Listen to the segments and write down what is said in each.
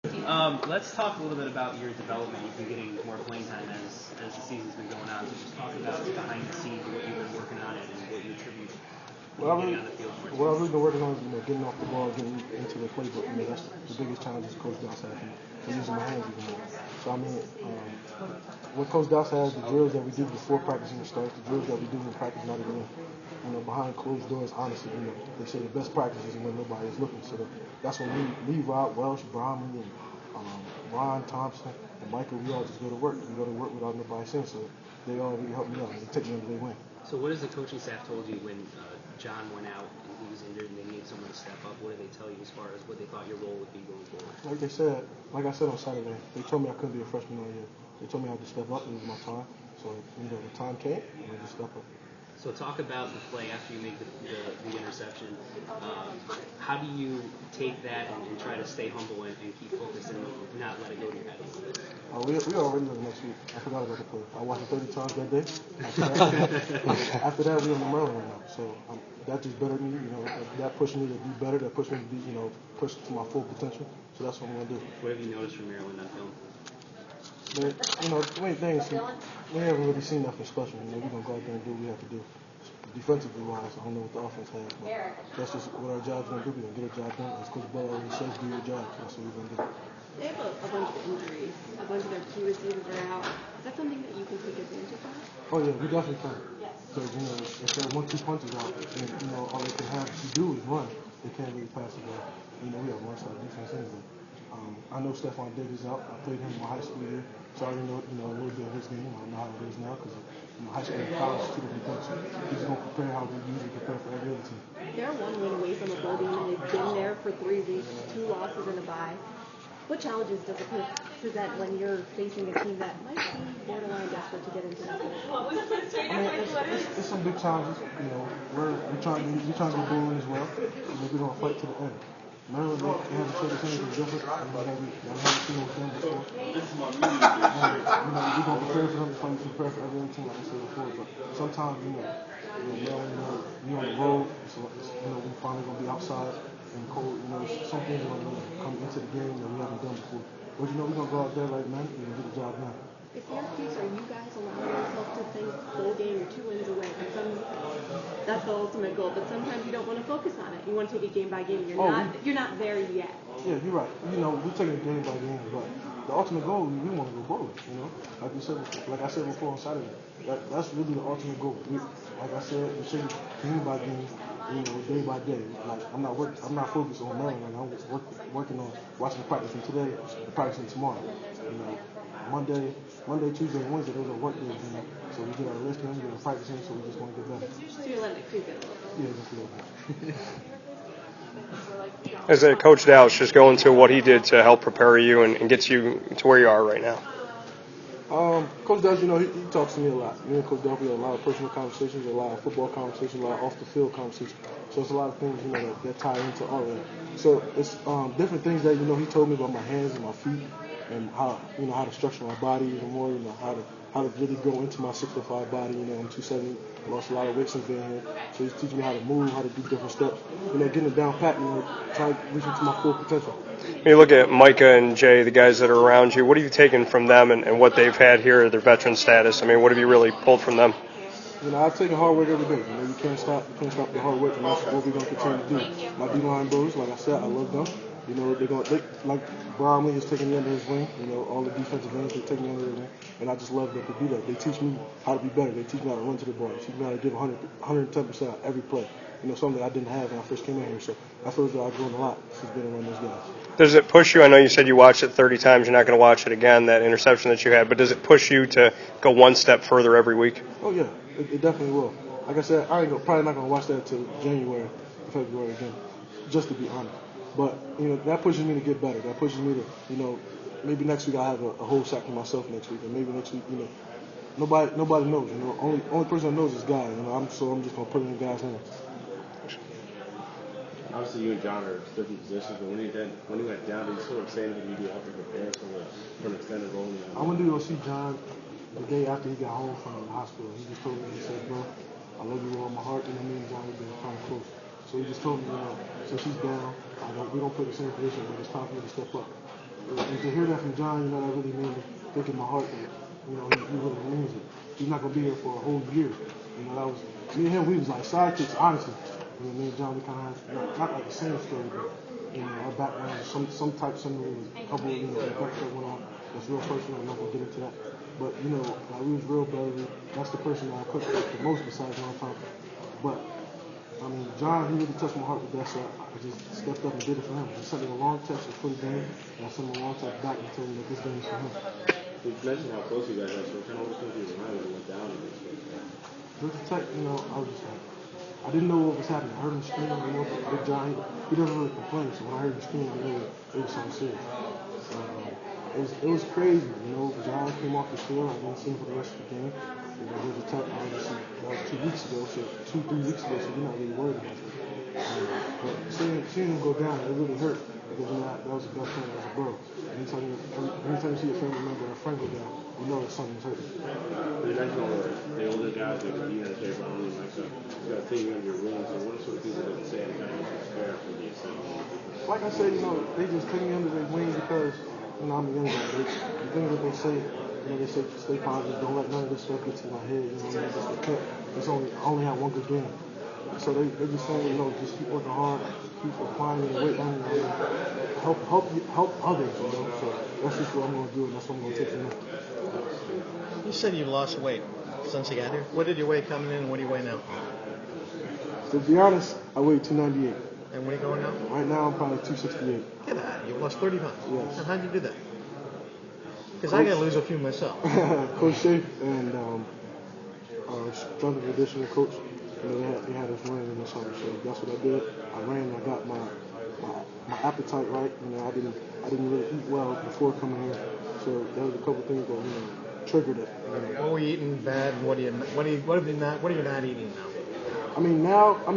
Let's talk a little bit about your development. You've been getting more playing time as the season's been going on. So just talk about behind the scenes what you've been working on and what you attribute getting on the field for. What I've really been working on is getting off the ball, getting into the playbook. That's the biggest challenge is Coach Doss has me. I'm using my hands even more. So what Coach Doss has, the drills that we do before practicing starts, the drills that we do in practice not even behind closed doors. Honestly, they say the best practice is when nobody is looking. So that's when me, Rob Welsh, Bromley, and Ron Thompson, and Michael, we all just go to work. We go to work without nobody saying. So they all really help me out. They take me under their wing. So what has the coaching staff told you when John went out and he was injured and they needed someone to step up? What did they tell you as far as what they thought your role would be going forward? Like I said on Saturday, they told me I couldn't be a freshman all year. They told me I had to step up. It was my time. So the time came, and I just stepped up. So talk about the play after you make the interception. How do you take that and try to stay humble and keep focused and not let it go to your head? We are already on the next week. I forgot about the play. I watched it 30 times that day. After that, we're on the Maryland right now. So that just bettered me. That pushed me to be better. That pushed me to be, pushed to my full potential. So that's what I'm going to do. What have you noticed from Maryland on film? But, the main thing is we haven't really seen nothing special. We're going to go out there and do what we have to do. Defensively wise, I don't know what the offense has, but that's just what our job's going to do. We're going to get our job done. As Coach Bell always says, do your job. That's what we're going to do. They have a bunch of injuries. A bunch of their key receivers are out. Is that something that you can take advantage of? Oh, yeah, we definitely can. Because, if they're 1-2 punches out, and, all they can have to do is run, they can't really pass the ball. We have one-side defense anyway. I know Stephon Diggs is out. I played him in my high school year, so I already know, a little bit of his game. I know how it is now because high school and college is two different things. So he's going to prepare how we usually prepare for every other team. They're 1 win away from a bowl game, and they've been there for 3 weeks, 2 losses and a bye. What challenges does it present when you're facing a team that might be borderline desperate to get into that bowl? It's some big challenges. We're trying to be bowling as well. We're going to fight to the end. Maryland, they haven't showed us anything different. We haven't seen with them before. We're going to prepare for them just like we prepare for every other team, like I said before. But sometimes, Maryland, we on the road, so we finally going to be outside and cold. Some things are going to come into the game that we haven't done before. But we're going to go out there like men and get the job done. If Syracuse, are you guys allowing yourself to think bowl game or 2 wins away? That's the ultimate goal, but sometimes you don't want to focus on it. You want to take it game by game. You're not there yet. Yeah, you're right. We're taking it game by game, but the ultimate goal, we want to go bowling. Like I said before on Saturday, that's really the ultimate goal. Like I said, we take it game by game, day by day. Like I'm not focused on Maryland. I'm working on watching practice from today and practicing tomorrow. Monday, Tuesday, and Wednesday, those are work days. So we get our listening, we get our practicing, so we just want to get better. So you're letting it creep in a little bit. Yeah, just a little bit. As a Coach Dallas, just go into what he did to help prepare you and get you to where you are right now. Coach Dallas, he talks to me a lot. Me and Coach Dallas, we have a lot of personal conversations, a lot of football conversations, a lot of off-the-field conversations. So it's a lot of things, that tie into all of that. So it's different things that, he told me about my hands and my feet and how, how to structure my body even more, how to really go into my 6'5" body. I'm 270, lost a lot of weight since being here. So he's teaching me how to move, how to do different steps. Getting it down pat, trying to reach into my full potential. When you look at Micah and Jay, the guys that are around you, what have you taken from them and what they've had here, their veteran status? What have you really pulled from them? I've taken hard work every day. You can't stop the hard work, and that's what we're going to continue to do. My D-line bros, like I said, I love them. They like Bromley is taking me under his wing. All the defensive ends, they take me under their wing. And I just love that they do that. They teach me how to be better. They teach me how to run to the ball. They teach me how to give 110% every play. Something that I didn't have when I first came in here. So I feel as though I've grown a lot since being around those guys. Does it push you? I know you said you watched it 30 times. You're not going to watch it again, that interception that you had. But does it push you to go one step further every week? Oh, yeah. It definitely will. Like I said, probably not going to watch that until January, February again, just to be honest. But, that pushes me to get better. That pushes me to, maybe next week I'll have a whole sack for myself next week. And maybe next week, nobody knows. Only person that knows is God. So I'm just going to put it in God's hands. Obviously, you and John are different positions, but when he went down, did you sort of say anything you do help him prepare for an extended role? I went to go see John the day after he got home from the hospital. He just told me, he said, bro, I love you with all my heart. Me and John have been kind of close. So he just told me, since he's down, we don't play the same position, but it's time for me to step up. And to hear that from John, you know, that really made me think in my heart that, you know, he really means it. He's not going to be here for a whole year. You know, that was, me and him, we was like sidekicks, honestly. You know, me and John, we kind of had, not like the same story, but, you know, our background was some type similar with a couple of, you know, effects that went on. That's real personal, I'm not going to get into that. But, you know, like, we was real brotherly. That's the person that I cooked with the most besides my time. But, I mean, John, he really touched my heart with that, so I just stepped up and did it for him. I sent him a long text for the game, and I sent him a long text back and told him that this game is for him. You mentioned how close you guys are, so what kind of was you around when you went down in this game? Georgia Tech, you know, I was just like, I didn't know what was happening. I heard him scream, you know, Big John, he doesn't really complain, so when I heard him scream, I knew it was something serious. It was crazy, you know. John came off the field, I didn't see him for the rest of the game. You know, Georgia Tech, obviously, that was 2 weeks ago, so 2-3 weeks ago, so we're not really worried about it. But seeing him go down, it really hurt, because, you know, that was a best friend, that was a bro. Anytime you see a family member or a friend go down, you know that something's hurting. You mentioned all the older guys that compete in the paper, I mean, like, you got to take you under your wing, so what are sort of people that say and kind of prepare for the assembly? Like I said, you know, they just take me under their wing because, you know, I'm a young guy. The things that they say, you know, they say stay positive, don't let none of this stuff get to my head, you know, just repent. I only had one good game. So they just saying, you know, just keep working hard, keep applying your weight, help others, you know. So that's just what I'm going to do, and that's what I'm going to take from them. You said you lost weight since you got here. What did you weigh coming in, and what do you weigh now? To be honest, I weigh 298. And what are you going now? Right now, I'm probably 268. Get out. You lost 30 pounds. Yes. And how'd you do that? Because I got to lose a few myself. Coach Shafe and strength and conditioning coach, you know, they had us running in the summer, so that's what I did. I ran. I got my appetite right. You know, I didn't really eat well before coming here, so there was a couple things that, you know, triggered it. You know. What were you eating bad? And what are you not eating now? I mean,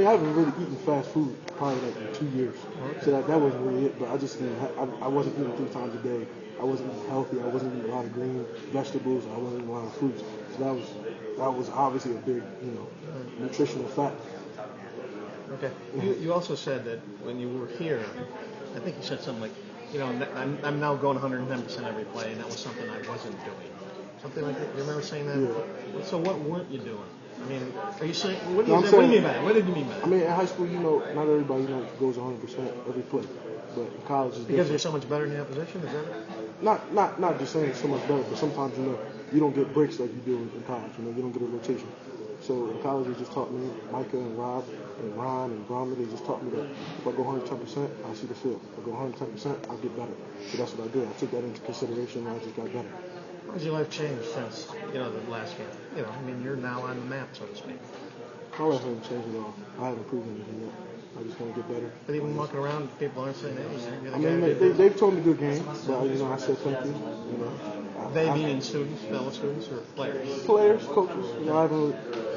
I haven't really eaten fast food probably like in 2 years, so that wasn't really it. But I just didn't. I wasn't eating 3 times a day. I wasn't eating healthy. I wasn't eating a lot of green vegetables. I wasn't eating a lot of fruits. So that was obviously a big, you know, nutritional factor. Okay. You also said that when you were here, I think you said something like, you know, I'm now going 110% every play, and that was something I wasn't doing. Something like that. You remember saying that? Yeah. So what weren't you doing? I mean, are you saying? What do you mean by that? What did you mean by that? I mean, in high school, you know, not everybody, you know, goes 100% every play, but in college is because you're so much better in the opposition. Is that it? Not just saying so much better, but sometimes, you know, you don't get breaks like you do in college. You know, you don't get a rotation. So in college, they just taught me, Micah and Rob and Ron and Brahma, they just taught me that if I go 110%, I'll see the field. If I go 110%, I'll get better. So that's what I did. I took that into consideration, and I just got better. How has your life changed since, you know, the last game? You know, I mean, you're now on the map, so to speak. My life hasn't changed at all. I haven't proven anything yet. I just want to get better. But even walking around, people aren't saying, hey, you're the I guy. mean, they've told me good game, but, you know, I said thank you. You know, they meaning students, fellow students, or players? Players, coaches. You know,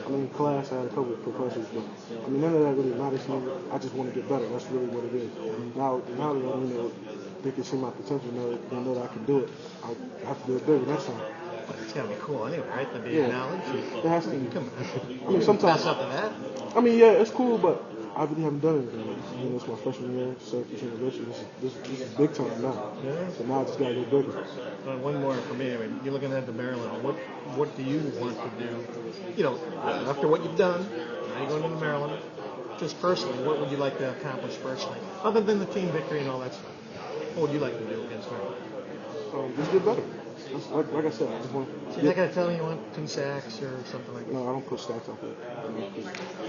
in class, I had a couple of professors, but I mean, none of that really matters to me. I just want to get better. That's really what it is. Now that, you know, they can see my potential, they know that I can do it. I have to do it bigger next time. But it's got to be cool anyway, right? To be acknowledged. It has to be. Come on. I mean, sometimes. Pass up to that? I mean, yeah, it's cool, but I really haven't done anything. You know, it's my freshman year, Syracuse University. This is big time now. Yeah. So now I just got to get bigger. One more for me. I mean, you're looking ahead to Maryland. What do you want to do? You know, after what you've done, now you're going into Maryland. Just personally, what would you like to accomplish personally, other than the team victory and all that stuff? What would you like to do against Maryland? Just get better. Like I said, I just want to. So you're not going to tell me you want 2 sacks or something like that? No, I don't put stats out there.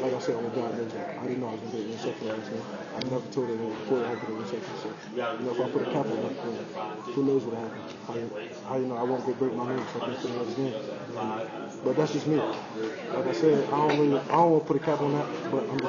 Like I said, I'm a guy knows that. I didn't know I was going to get an interception last game. I never told her before I get an interception. So, you know, if I put a cap on that, who knows what happens? How you know I won't go break my nose if I can put another game. But that's just me. Like I said, I don't want to put a cap on that, but I'm just